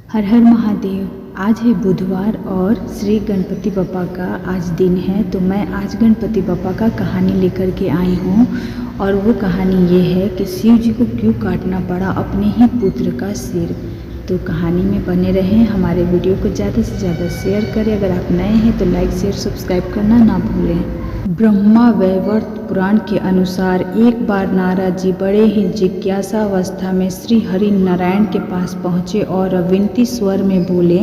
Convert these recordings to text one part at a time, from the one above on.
हर हर महादेव। आज है बुधवार और श्री गणपति बप्पा का आज दिन है। तो मैं आज गणपति बप्पा का कहानी लेकर के आई हूँ और वो कहानी ये है कि शिव जी को क्यों काटना पड़ा अपने ही पुत्र का सिर। तो कहानी में बने रहें, हमारे वीडियो को ज़्यादा से ज़्यादा शेयर करें। अगर आप नए हैं तो लाइक शेयर सब्सक्राइब करना ना भूलें। ब्रह्मा वैवर्त पुराण के अनुसार एक बार नारद जी बड़े ही जिज्ञासा अवस्था में श्री हरि नारायण के पास पहुँचे और विनती स्वर में बोले,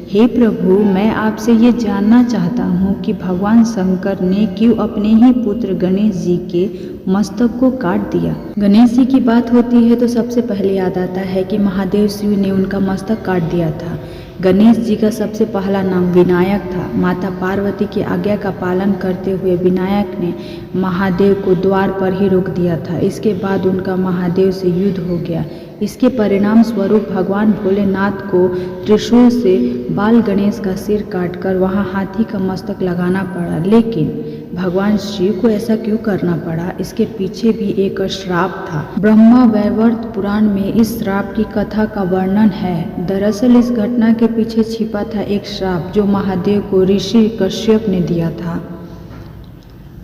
हे प्रभु, मैं आपसे ये जानना चाहता हूँ कि भगवान शंकर ने क्यों अपने ही पुत्र गणेश जी के मस्तक को काट दिया। गणेश जी की बात होती है तो सबसे पहले याद आता है कि महादेव शिव ने उनका मस्तक काट दिया था। गणेश जी का सबसे पहला नाम विनायक था। माता पार्वती की आज्ञा का पालन करते हुए विनायक ने महादेव को द्वार पर ही रोक दिया था। इसके बाद उनका महादेव से युद्ध हो गया। इसके परिणाम स्वरूप भगवान भोलेनाथ को त्रिशूल से बाल गणेश का सिर काटकर वहां हाथी का मस्तक लगाना पड़ा। लेकिन भगवान शिव को ऐसा क्यों करना पड़ा, इसके पीछे भी एक श्राप था। ब्रह्मा वैवर्त पुराण में इस श्राप की कथा का वर्णन है। दरअसल इस घटना के पीछे छिपा था एक श्राप जो महादेव को ऋषि कश्यप ने दिया था।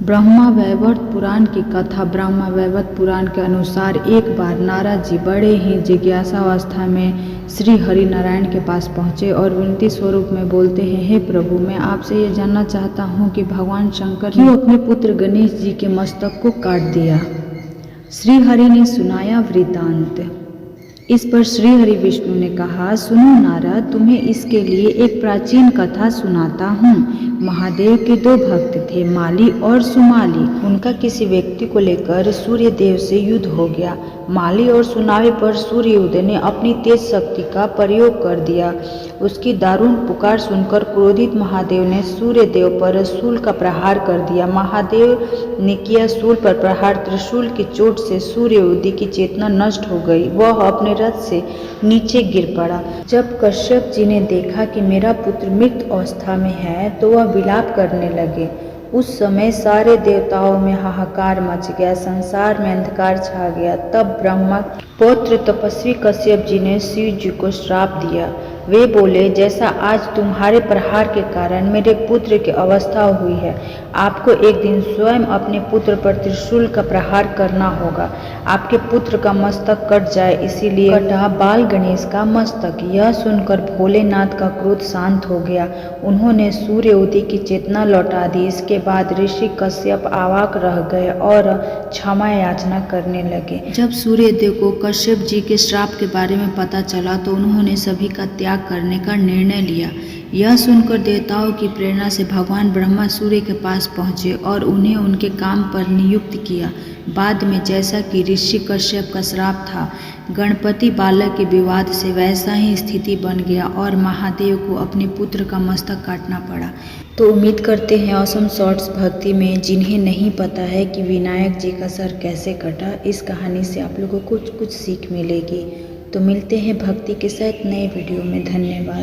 ब्रह्मा वैवर्त पुराण की कथा। ब्रह्मा वैवर्त पुराण के अनुसार एक बार नारद जी बड़े ही जिज्ञासा अवस्था में श्री हरि नारायण के पास पहुँचे और विनती स्वरूप में बोलते हैं, हे प्रभु, मैं आपसे ये जानना चाहता हूँ कि भगवान शंकर ने अपने पुत्र गणेश जी के मस्तक को काट दिया। श्री हरि ने सुनाया वृतांत। इस पर श्री हरि विष्णु ने कहा, सुनो नारद, तुम्हें इसके लिए एक प्राचीन कथा सुनाता हूँ। महादेव के दो भक्त थे, माली और सुमाली। उनका किसी व्यक्ति को लेकर सूर्य देव से युद्ध हो गया। माली और सुनावे पर सूर्योदय ने अपनी तेज शक्ति का प्रयोग कर दिया। उसकी दारुण पुकार सुनकर क्रोधित महादेव ने सूर्य देव पर शूल का प्रहार कर दिया। महादेव ने किया शूल पर प्रहार। त्रिशूल की चोट से सूर्योदय की चेतना नष्ट हो गई। वह अपने रथ से नीचे गिर पड़ा। जब कश्यप जी ने देखा कि मेरा पुत्र मृत अवस्था में है तो वह विलाप करने लगे। उस समय सारे देवताओं में हाहाकार मच गया, संसार में अंधकार छा गया। तब ब्रह्मा पौत्र तपस्वी कश्यप जी ने शिव जी को श्राप दिया। वे बोले, जैसा आज तुम्हारे प्रहार के कारण मेरे पुत्र की अवस्था हुई है, आपको एक दिन स्वयं अपने पुत्र पर त्रिशूल का प्रहार करना होगा। आपके पुत्र का मस्तक कट जाए, इसीलिए कटा बाल गणेश का मस्तक। यह सुनकर भोलेनाथ का क्रोध शांत हो गया। उन्होंने सूर्योदय की चेतना लौटा दी। इसके बाद ऋषि कश्यप अवाक रह गए और क्षमा याचना करने लगे। जब सूर्यदेव को कश्यप जी के श्राप के बारे में पता चला तो उन्होंने सभी का त्याग करने का निर्णय लिया। यह सुनकर देवताओं की प्रेरणा से भगवान ब्रह्मा सूर्य के पास पहुँचे और उन्हें उनके काम पर नियुक्त किया। बाद में जैसा कि ऋषि कश्यप का श्राप था, गणपति बालक के विवाद से वैसा ही स्थिति बन गया और महादेव को अपने पुत्र का मस्तक काटना पड़ा। तो उम्मीद करते हैं ऑसम शॉर्ट्स भक्ति में जिन्हें नहीं पता है कि विनायक जी का सर कैसे कटा, इस कहानी से आप लोगों को कुछ सीख मिलेगी। तो मिलते हैं भक्ति के साथ नए वीडियो में। धन्यवाद।